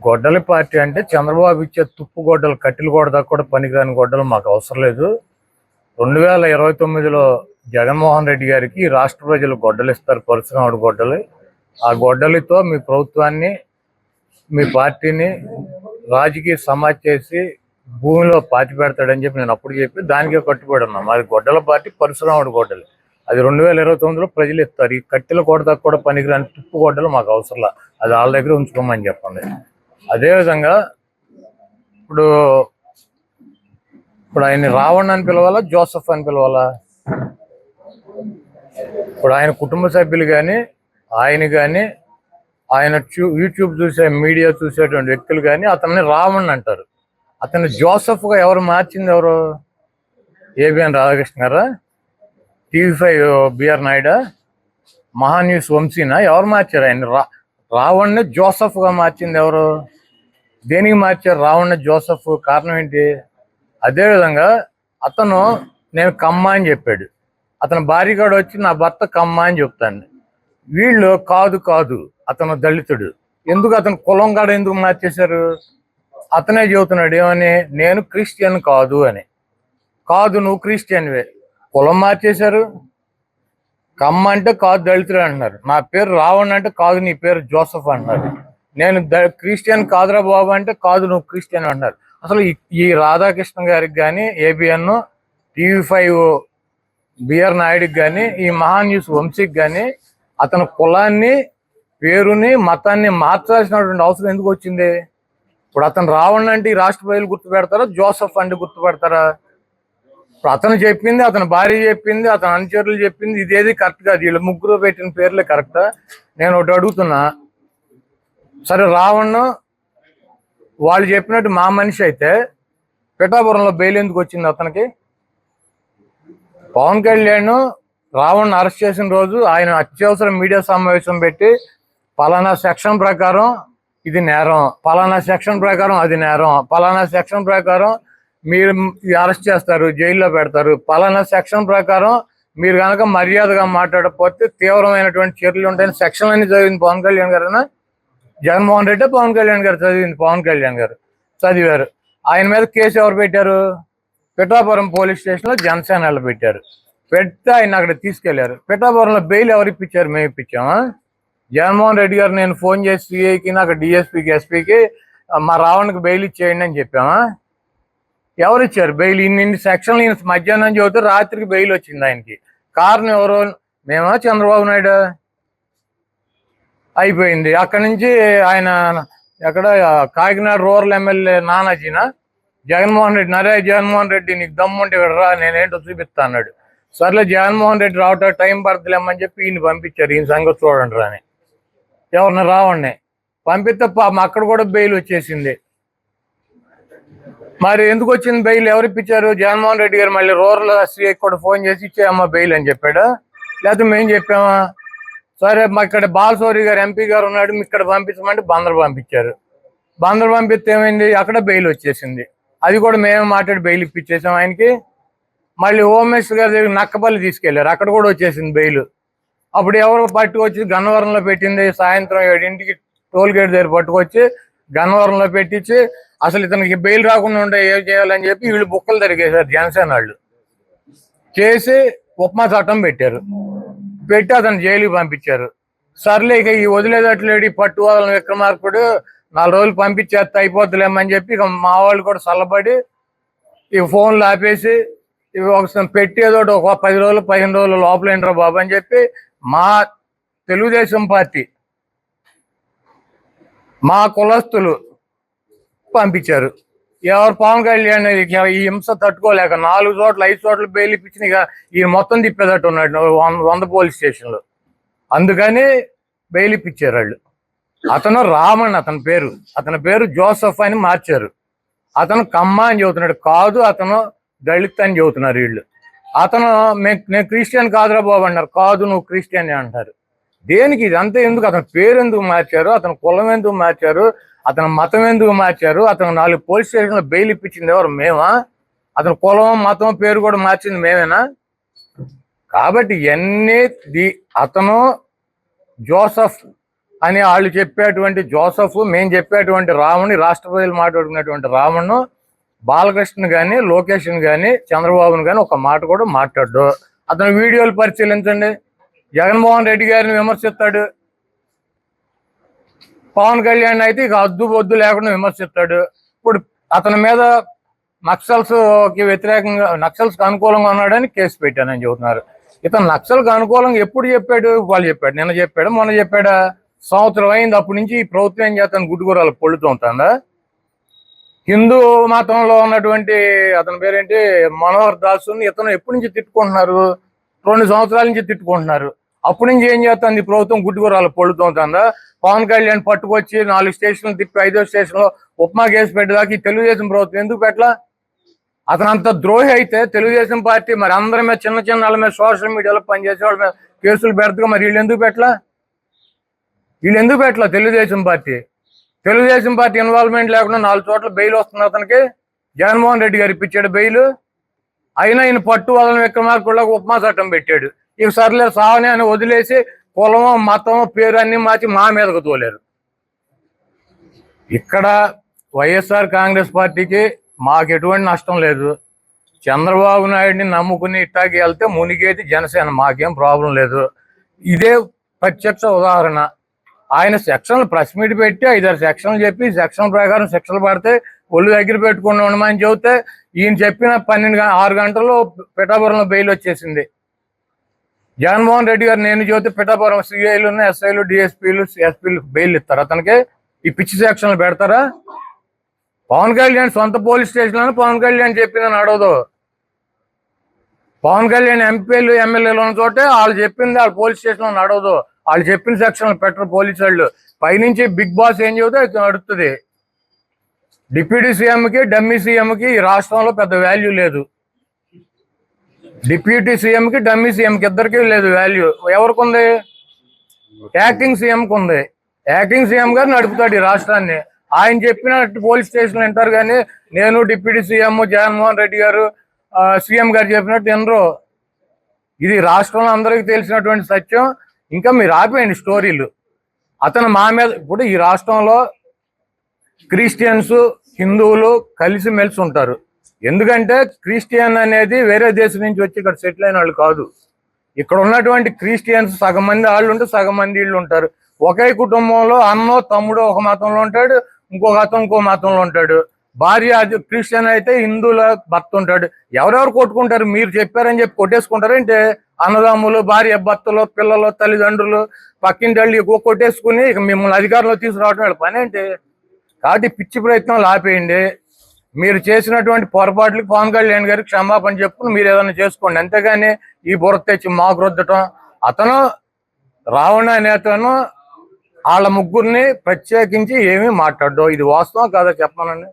గొడ్డలి పార్టీ అంటే చంద్రబాబు ఇచ్చే తుప్పు గొడ్డలు, కట్టెలు దాకా కూడా పనికిరాని గొడ్డలు మాకు అవసరం లేదు. 2029లో జగన్మోహన్ రెడ్డి గారికి రాష్ట్ర ప్రజలు గొడ్డలు ఇస్తారు, పరశురాముడు గొడ్డలి. ఆ గొడ్డలితో మీ ప్రభుత్వాన్ని, మీ పార్టీని రాజకీయ సమాజ్ చేసి భూమిలో పాతి పెడతాడని చెప్పి నేను అప్పుడు చెప్పి దానికే కట్టుబడి ఉన్నాం. మాది గొడ్డల పార్టీ, పరశురాముడు గొడ్డలి. అది 2029లో ప్రజలు ఇస్తారు. ఈ కట్టెల దాకా కూడా పనికిరాని తుప్పు గొడ్డలు మాకు అవసరంలా, అది వాళ్ళ దగ్గర ఉంచుకోమని చెప్పండి. అదేవిధంగా ఇప్పుడు ఆయన రావణ్ అని పిలవాలా, జోసఫ్ అని పిలవాలా? ఇప్పుడు ఆయన కుటుంబ సభ్యులు కానీ, ఆయన కానీ, ఆయన యూట్యూబ్ చూసే, మీడియా చూసేటువంటి వ్యక్తులు కానీ అతన్ని రావణ్ అంటారు. అతన్ని జోసఫ్గా ఎవరు మార్చింది? ఎవరు? ఏబిఎన్ రాధాకృష్ణ గారా? TV5 BR నాయుడా? మహాన్యూస్ వంశీనా? ఎవరు మార్చారు ఆయన? రావణ్ని జోసఫ్గా మార్చింది ఎవరు? దేనికి మార్చారు రావణ్ని జోసఫ్? కారణం ఏంటి? అదేవిధంగా అతను నేను కమ్మ అని చెప్పాడు. అతని భార్యగాడు వచ్చి నా భర్త కమ్మ అని చెప్తాను. వీళ్ళు కాదు అతను దళితుడు. ఎందుకు అతను కులం కాడ ఎందుకు మార్చేశారు? అతనే చెబుతున్నాడు ఏమని, నేను క్రిస్టియన్ కాదు అని. కాదు, నువ్వు క్రిస్టియన్వే. కులం మార్చేశారు. కమ్మ అంటే కాదు దళితుడు అంటున్నారు. నా పేరు రావణ్ అంటే కాదు, నీ పేరు జోసఫ్ అంటున్నారు. నేను క్రిస్టియన్ కాదురా బాబు అంటే కాదు, నువ్వు క్రిస్టియన్ అంటున్నారు. అసలు ఈ రాధాకృష్ణ గారికి కానీ, ఏబిఎన్, TV5 బిఆర్ నాయుడికి కానీ, ఈ మహాన్యూస్ వంశీకి కానీ అతని కులాన్ని, పేరుని, మతాన్ని మార్చాల్సినటువంటి అవసరం ఎందుకు వచ్చింది? ఇప్పుడు అతను రావణ్ అంటే ఈ రాష్ట్ర ప్రజలు గుర్తుపెడతారా, జోసఫ్ అంటే గుర్తుపెడతారా? ఇప్పుడు అతను చెప్పింది, అతని భార్య చెప్పింది, అతని అనుచరులు చెప్పింది ఇదేది కరెక్ట్ కాదు. వీళ్ళు ముగ్గురు పెట్టిన పేర్లే కరెక్టా? నేను ఒకటి అడుగుతున్నా. సరే, రావణ్ వాళ్ళు చెప్పినట్టు మా మనిషి అయితే పిఠాపురంలో బెయిల్ ఎందుకు వచ్చింది అతనికి? పవన్ కళ్యాణ్ రావణ్ అరెస్ట్ చేసిన రోజు ఆయన అత్యవసర మీడియా సమావేశం పెట్టి పలానా సెక్షన్ ప్రకారం ఇది నేరం, పలానా సెక్షన్ ప్రకారం అది నేరం, పలానా సెక్షన్ ప్రకారం మీరు అరెస్ట్ చేస్తారు, జైల్లో పెడతారు, పలానా సెక్షన్ ప్రకారం మీరు కనుక మర్యాదగా మాట్లాడకపోతే తీవ్రమైనటువంటి చర్యలు ఉంటాయని సెక్షన్ అన్ని చదివింది పవన్ కళ్యాణ్ గారేనా? జగన్మోహన్ రెడ్డి పవన్ కళ్యాణ్ గారు చదివింది? పవన్ కళ్యాణ్ గారు చదివారు. ఆయన మీద కేసు ఎవరు పెట్టారు? పిఠాపురం పోలీస్ స్టేషన్లో జనసేనలు పెట్టారు. పెడితే ఆయన అక్కడ తీసుకెళ్లారు. పిఠాపురంలో బెయిల్ ఎవరు ఇప్పించారు? మేము ఇప్పించామా? జగన్మోహన్ రెడ్డి గారు నేను ఫోన్ చేసి సిఐకి, నాకు DSPకి, SPకి మా రావణ్కి బెయిల్ ఇచ్చేయండి అని చెప్పామా? ఎవరు ఇచ్చారు బెయిల్? ఇన్ని సెక్షన్లు ఈయన మధ్యాహ్నం చదివితే రాత్రికి బెయిల్ వచ్చింది ఆయనకి. కారణం ఎవరు? మేమా, చంద్రబాబు నాయుడు? అయిపోయింది. అక్కడి నుంచి ఆయన ఎక్కడ కాకినాడ రూరల్ ఎమ్మెల్యే నానాజీనా? జగన్మోహన్ రెడ్డి, నరే జగన్మోహన్ రెడ్డి నీకు దమ్ముంటే ఇక్కడ రా, నేనేంటో చూపిస్తా అన్నాడు. సర్లే జగన్మోహన్ రెడ్డి రావటం టైం పడతలేమని చెప్పి ఈయన పంపించారు. ఈయన సంగతి చూడండి రాని. ఎవరిని? రావణ్ణి పంపిస్తే పాపం అక్కడ కూడా బెయిల్ వచ్చేసింది. మరి ఎందుకు వచ్చింది బెయిల్? ఎవరు ఇప్పించారు? జగన్మోహన్ రెడ్డి గారు మళ్ళీ రూరల్ SCIకి కూడా ఫోన్ చేసి ఇచ్చేయమ్మా బెయిల్ అని చెప్పాడా? లేకపోతే మేము చెప్పామా? సరే, మా ఇక్కడ బాలశౌరి గారు MP గారు ఉన్నాడు, ఇక్కడ పంపించమంటే బందరు పంపించారు. బందరు పంపిస్తే ఏమైంది? అక్కడ బెయిల్ వచ్చేసింది. అది కూడా మేమే మాట్లాడి బెయిల్ ఇప్పించేసాం ఆయనకి. మళ్ళీ హోమ్ మినిస్టర్ గారి దగ్గర నక్కపల్లి తీసుకెళ్లారు, అక్కడ కూడా వచ్చేసింది బెయిల్. అప్పుడు ఎవరు పట్టుకొచ్చి గన్నవరంలో పెట్టింది? సాయంత్రం 7ంటికి టోల్ గేట్ దగ్గర పట్టుకొచ్చి గన్నవరంలో పెట్టించి అసలు ఇతనికి బెయిల్ రాకుండా ఉంటే ఏం చేయాలని చెప్పి వీళ్ళు బుక్కలు తిరిగేశారు జనసేన వాళ్ళు. చేసి ఉప్మా చట్టం పెట్టారు, పెట్టి అతను జైలుకి పంపించారు. సర్లే ఇక ఈ వదిలేదట్లేడు పట్టు వదలని విక్రమార్కుడు 4 రోజులు పంపించేస్తే అయిపోతులేమని చెప్పి ఇక మా వాళ్ళు కూడా చల్లబడి ఇక ఫోన్లు ఆపేసి ఇవి ఒకసారి పెట్టి ఏదో ఒక 10 రోజులు 15 రోజులు లోపల ఏంట్రా బాబు అని చెప్పి మా తెలుగుదేశం పార్టీ, మా కులస్తులు పంపించారు. ఎవరు? పవన్ కళ్యాణ్ ఈ హింస తట్టుకోలేక 4 చోట్ల 5 చోట్ల బెయిల్ ఇప్పించిన ఇక ఈయన మొత్తం తిప్పేటట్టు ఉన్నాడు 100 పోలీస్ స్టేషన్లు. అందుకని బెయిల్ ఇప్పించారు వాళ్ళు. అతను రామన్ అతని పేరు జోసఫ్ అని మార్చారు. అతను కమ్మ అని చెబుతున్నాడు. కాదు, అతను దళిత్ అని చెబుతున్నారు వీళ్ళు. అతను నేను క్రిస్టియన్ కాదురా బాబు అన్నారు. కాదు, నువ్వు క్రిస్టియన్ అంటారు. దేనికి ఇదంతా? ఎందుకు? అతని పేరు ఎందుకు మార్చారు? అతని కులం ఎందుకు మార్చారు? అతని మతం ఎందుకు మార్చారు? అతను 4 పోలీస్ స్టేషన్లో బెయిల్ ఇప్పించింది ఎవరు? మేమా? అతని కులం, మతం, పేరు కూడా మార్చింది మేమేనా? కాబట్టి ఇవన్నీ అతను జోసఫ్ అని వాళ్ళు చెప్పేటువంటి జోసఫ్, మేము చెప్పేటువంటి రాముని, రాష్ట్ర ప్రజలు మాట్లాడుకునేటువంటి రామును బాలకృష్ణ కానీ, లోకేష్ని కానీ, చంద్రబాబుని కానీ ఒక మాట కూడా మాట్లాడు. అతను వీడియోలు పరిశీలించండి. జగన్మోహన్ రెడ్డి గారిని విమర్శిస్తాడు, పవన్ కళ్యాణ్ అయితే ఇక అద్దు బొద్దు లేకుండా విమర్శిస్తాడు. ఇప్పుడు అతని మీద నక్సల్స్కి వ్యతిరేకంగా, నక్సల్స్కి అనుకూలంగా ఉన్నాడని కేసు పెట్టానని చెబుతున్నారు. ఇతను నక్సల్కి అనుకూలంగా ఎప్పుడు చెప్పాడు? వాళ్ళు చెప్పాడు, నిన్న చెప్పాడు, మొన్న చెప్పాడా? సంవత్సరం అయింది. అప్పటి నుంచి ఈ ప్రభుత్వం ఏం చేస్తాను, గుడ్డుగూరాలు పొళ్ళుతూ ఉంటుందా? హిందూ మతంలో ఉన్నటువంటి అతని పేరేంటి, మనోహర్ దాసుని ఇతను ఎప్పటి నుంచి తిట్టుకుంటున్నారు? 2 సంవత్సరాల నుంచి తిట్టుకుంటున్నారు. అప్పటి నుంచి ఏం చేస్తుంది ఈ ప్రభుత్వం, గుడ్డుగూరాలు పొళ్ళుతూ ఉంటుందా? పవన్ కళ్యాణ్ పట్టుకొచ్చి 4 స్టేషన్లు తిప్పి 5వ స్టేషన్లో ఉప్మా కేసు పెట్టేదాకా ఈ తెలుగుదేశం ప్రభుత్వం ఎందుకు పెట్టలా? అతను అంత ద్రోహి అయితే తెలుగుదేశం పార్టీ మరి అందరి మీద, చిన్న చిన్న వాళ్ళ మీద, సోషల్ మీడియాలో పనిచేసే వాళ్ళ మీద కేసులు పెడతాగా, మరి వీళ్ళు ఎందుకు పెట్టలా? తెలుగుదేశం పార్టీ ఇన్వాల్వ్మెంట్ లేకుండా 4 చోట్ల బెయిల్ వస్తుంది అతనికి. జగన్మోహన్ రెడ్డి గారు ఇప్పించాడు బెయిల్. అయినా ఈయన పట్టు వదలని విక్రమార్కుడికి ఉపమా చట్టం పెట్టాడు. ఇక సర్లే సావని అని వదిలేసి కులమో మతమో పేరు అన్ని మార్చి మా మీదకు తోలేరు. ఇక్కడ వైఎస్ఆర్ కాంగ్రెస్ పార్టీకి మాకు ఎటువంటి నష్టం లేదు. చంద్రబాబు నాయుడిని నమ్ముకుని ఇట్టాకి వెళ్తే మునిగేది జనసేన, మాకేం ప్రాబ్లం లేదు. ఇదే ప్రత్యక్ష ఉదాహరణ. ఆయన సెక్షన్లు ప్రెస్ మీట్ పెట్టి 5-6 సెక్షన్లు చెప్పి, సెక్షన్ ప్రకారం శిక్షలు పడితే ఒళ్ళు దగ్గర పెట్టుకుని ఉండమని చెబితే ఈయన చెప్పిన 6 గంటల్లో పిఠాపురంలో బెయిల్ వచ్చేసింది. జగన్మోహన్ రెడ్డి గారు నేను చెబితే పిఠాపురం సిఐలు, ఎస్ఐలు, డిఎస్పీలు, ఎస్పీలు బెయిల్ ఇస్తారు అతనికి. ఈ పిచ్చి సెక్షన్లు పెడతారా? పవన్ కళ్యాణ్ సొంత పోలీస్ స్టేషన్లో పవన్ కళ్యాణ్ చెప్పిందని అడగదు. పవన్ కళ్యాణ్ ఎంపీలు, ఎమ్మెల్యేలు ఉన్న చోటే వాళ్ళు చెప్పింది వాళ్ళ పోలీస్ స్టేషన్లో నడవదు. వాళ్ళు చెప్పిన సెక్షన్లు పెట్టరు పోలీసు వాళ్ళు. పైనుంచి బిగ్ బాస్ ఏం చెబితే అది నడుస్తుంది. డిప్యూటీ సీఎంకి, డమ్మీ సీఎంకి ఈ రాష్ట్రంలో పెద్ద వాల్యూ లేదు. డిప్యూటీ సీఎంకి, డమ్మీ సీఎంకి ఇద్దరికీ లేదు వాల్యూ. ఎవరికి ఉంది? యాక్టింగ్ సీఎంకి ఉంది. యాక్టింగ్ సీఎం గారు నడుపుతాడు ఈ రాష్ట్రాన్ని. ఆయన చెప్పినట్టు పోలీస్ స్టేషన్లు వింటారు కానీ నేను డిప్యూటీ సీఎం జగన్మోహన్ రెడ్డి గారు సీఎం గారు చెప్పినట్టు వినరు. ఇది రాష్ట్రంలో అందరికీ తెలిసినటువంటి సత్యం. ఇంకా మీరు ఆపేయండి స్టోరీలు. అతను మా మీద, ఇప్పుడు ఈ రాష్ట్రంలో క్రిస్టియన్స్, హిందువులు కలిసిమెలిసి ఉంటారు. ఎందుకంటే క్రిస్టియన్ అనేది వేరే దేశం నుంచి వచ్చి ఇక్కడ సెటిల్ అయిన వాళ్ళు కాదు. ఇక్కడ ఉన్నటువంటి క్రిస్టియన్స్ సగం మంది వాళ్ళు ఉంటే సగం మంది వీళ్ళు ఉంటారు. ఒకే కుటుంబంలో అన్నో తమ్ముడు ఒక మతంలో ఉంటాడు, ఇంకొక అతను ఇంకో మతంలో ఉంటాడు. భార్య అది క్రిస్టియన్ అయితే హిందువుల భర్త ఉంటాడు. ఎవరెవరు కొట్టుకుంటారు? మీరు చెప్పారని చెప్పి కొట్టేసుకుంటారంటే అన్నదమ్ములు, భార్య భర్తలు, పిల్లలు, తల్లిదండ్రులు, పక్కింటి వాళ్ళు ఎక్కువ కొట్టేసుకుని ఇక మిమ్మల్ని అధికారంలో తీసుకురావడం వాళ్ళ పని ఏంటి? కాబట్టి పిచ్చి ప్రయత్నాలు ఆపేయండి. మీరు చేసినటువంటి పొరపాట్లకి పవన్ కళ్యాణ్ గారికి క్షమాపణ చెప్పుకుని మీరు ఏదైనా చేసుకోండి. అంతేగాని ఈ బుర్ర తెచ్చి మాకు రుద్దటం. అతను రావణ నేతను వాళ్ళ ముగ్గురిని ప్రత్యేకించి ఏమీ మాట్లాడడం. ఇది వాస్తవం కాదా చెప్పమనండి.